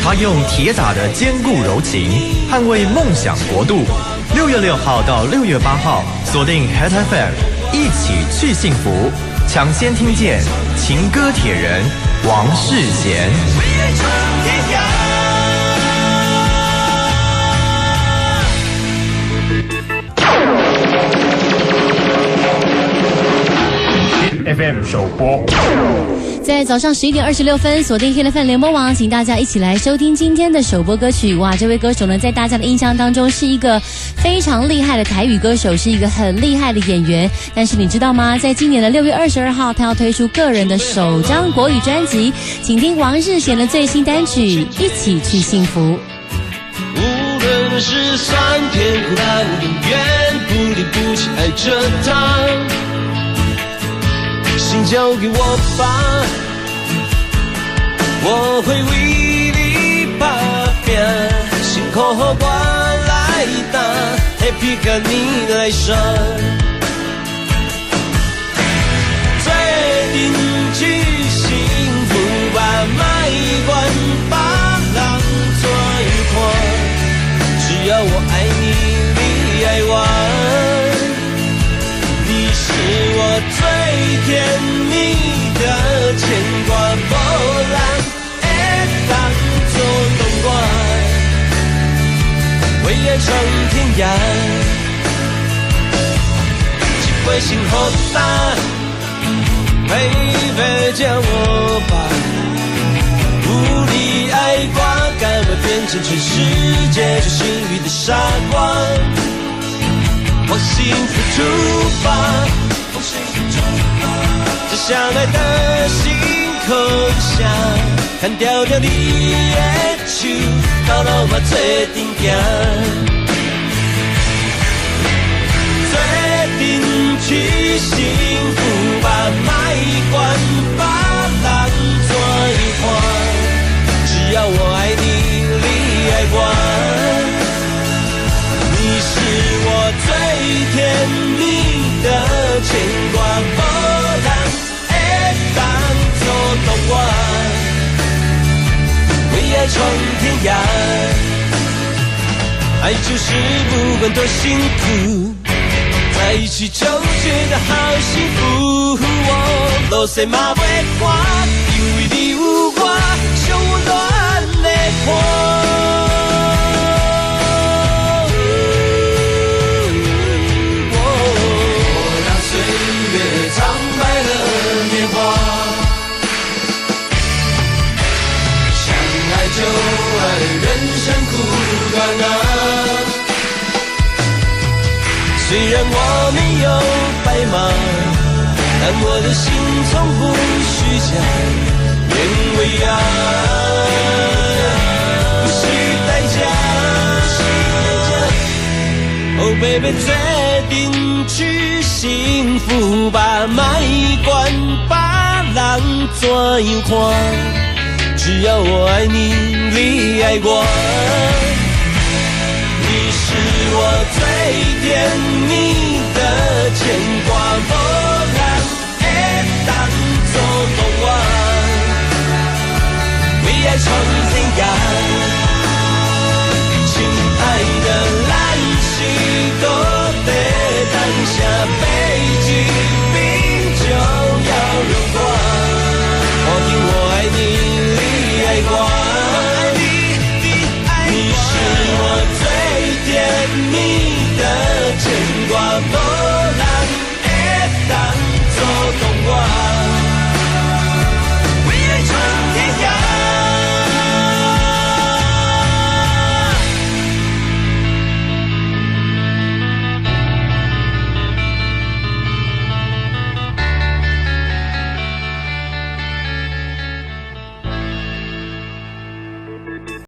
他用铁打的坚固柔情，捍卫梦想国度。6月6号到6月8号，锁定 Hit FM， 一起去幸福，抢先听见情歌铁人王世贤。FM 首播，在早上11点26分，锁定 Hit FM 联播网，请大家一起来收听今天的首播歌曲。哇，这位歌手呢，在大家的印象当中是一个非常厉害的台语歌手，是一个很厉害的演员。但是你知道吗？在今年的6月22号，他要推出个人的首张国语专辑，请听王世贤的最新单曲《一起去幸福》。无论是酸甜苦辣，永远不离不弃爱着他。心交给我吧，我会为你打拼，辛苦我来担 ，Happy 跟你来上，决定去幸福吧，卖关把人做看，只要我爱你，你爱我。你是我最甜蜜的牵挂，无人会当作懂我，为爱闯天涯，一杯心好大，baby叫我吧，无你爱我，敢会变成全世界最幸运的傻瓜。往幸福出发，这相爱的心口下，牵着着你的手，到老嘛做阵行，决定去幸福吧，卖管别人怎看，只要我爱你，你爱我。你是我最甜蜜的牵挂，无人会当作懂我，为爱闯天涯，爱就是不管多辛苦，在一起就觉得好幸福。我路线嘛袂赶，因为你有我，上温暖的伴。就爱人生苦短啊，虽然我没有白马，但我的心从不虚假，愿为爱不需代价。Oh baby， 决定去幸福吧，卖管别人怎样看。只要我爱你，你爱我，你是我最甜蜜的牵挂。